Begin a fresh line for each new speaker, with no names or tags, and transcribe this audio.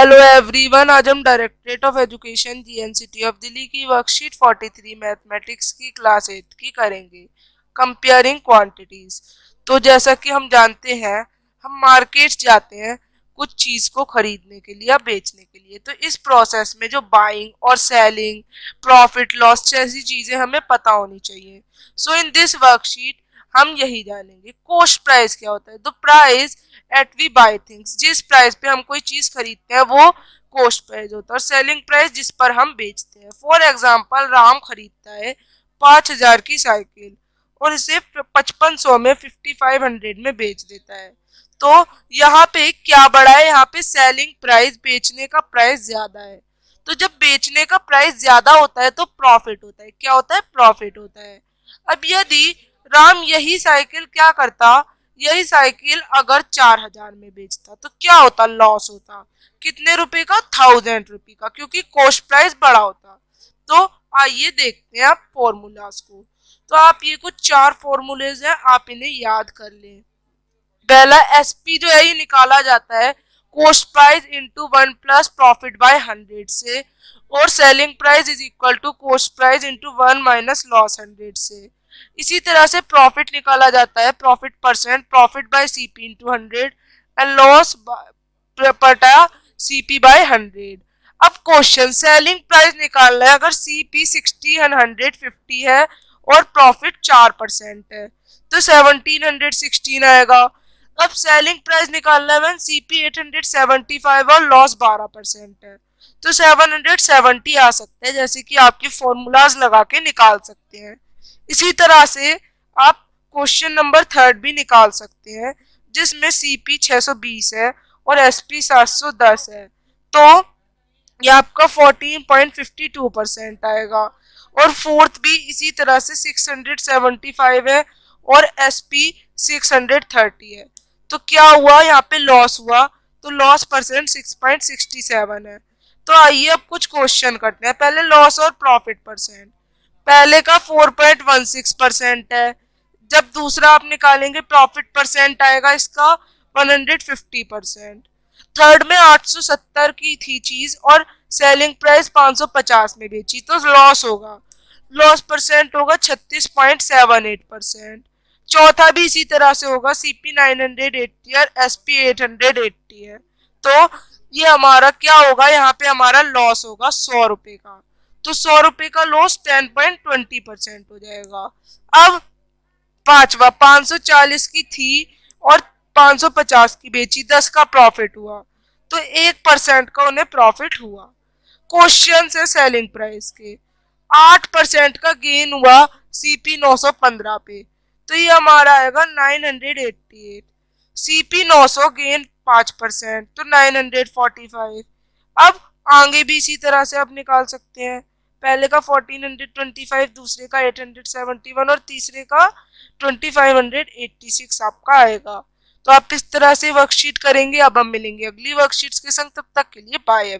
Hello everyone, आज हम directorate of education GNCT of Delhi की वर्कशीट 43 मैथमेटिक्स की क्लास 8 की करेंगे, कंपेयरिंग क्वांटिटीज। तो जैसा कि हम जानते हैं, हम मार्केट्स जाते हैं कुछ चीज को खरीदने के लिए या बेचने के लिए। तो इस प्रोसेस में जो बाइंग और सेलिंग, प्रॉफिट लॉस जैसी चीजें हमें पता होनी चाहिए। सो इन दिस वर्कशीट हम यही जानेंगे। कॉस्ट प्राइस क्या होता है? The price at we buy things, जिस प्राइस पे हम कोई चीज खरीदते हैं वो कॉस्ट प्राइस होता है। और सेलिंग प्राइस जिस पर हम बेचते हैं। फॉर एग्जांपल, राम खरीदता है 5,000 की साइकिल और इसे 5500 में 5500 में बेच देता है। तो यहाँ पे क्या बढ़ा है? यहाँ पे सेलिंग प्राइस, बेचने का प्राइस ज्यादा है। तो जब बेचने का प्राइस ज्यादा होता है तो प्रॉफिट होता है। क्या होता है? प्रॉफिट होता है। अब यदि राम यही साइकिल क्या करता, यही साइकिल अगर 4,000 में बेचता तो क्या होता? लॉस होता। कितने रुपए का? 1000 रुपए का, क्योंकि कॉस्ट प्राइस बड़ा होता। तो आइए देखते हैं आप फॉर्मूलाज को। तो आप ये कुछ 4 फॉर्मूलेज हैं, आप इन्हें याद कर लें। पहला एसपी जो है ये निकाला जाता है cost price into 1 plus profit by 100 से, और selling price is equal to cost price into 1 minus loss 100 से। इसी तरह से प्रॉफिट निकाला जाता है profit percent, profit by CP into 100 and loss बटा सीपी बाय 100। अब क्वेश्चन, सेलिंग प्राइस निकालना है अगर सीपी 60 एंड 150 है और प्रॉफिट 4% है तो 1716 आएगा। अब सेलिंग प्राइस निकालना है सीपी 875 और लॉस 12% है तो 770 आ सकते हैं, जैसे कि आपकी फॉर्मूलाज लगा के निकाल सकते हैं। इसी तरह से आप क्वेश्चन नंबर 3 भी निकाल सकते हैं जिसमें सीपी 620 है और एसपी 710 है। तो ये आपका 14.52% आएगा। और फोर्थ भी इसी तरह से 675 है और एसपी 630 है। तो क्या हुआ? यहाँ पे लॉस हुआ, तो लॉस परसेंट 6.67 है। तो आइए अब कुछ क्वेश्चन करते हैं। पहले लॉस और प्रॉफिट परसेंट। पहले का 4.16% है, जब दूसरा आप निकालेंगे प्रॉफिट परसेंट आएगा इसका 150%। थर्ड में 870 की थी चीज और सेलिंग प्राइस 550 में बेची तो लॉस होगा, लॉस परसेंट होगा 36.78%। चौथा भी इसी तरह से होगा, सीपी 980 और एसपी 880 है। तो ये हमारा क्या होगा? यहाँ पे हमारा लॉस होगा 100 रुपए का। तो 100 रुपए का लॉस 10.20% हो जाएगा। अब पांचवा, 540 की थी और 550 की बेची, 10 का प्रॉफिट हुआ तो 1% का उन्हें प्रॉफिट हुआ। क्वेश्चन है सेलिंग प्राइस के। 8% का गेन हुआ सीपी 915 पे तो ये हमारा आएगा 988। सीपी 900 गेन 5% तो 945। अब आगे भी इसी तरह से आप निकाल सकते हैं। पहले का 1425, दूसरे का 871 और तीसरे का 2586 आपका आएगा। तो आप इस तरह से वर्कशीट करेंगे। अब हम मिलेंगे अगली वर्कशीट्स के संग, तब तक के लिए बाय।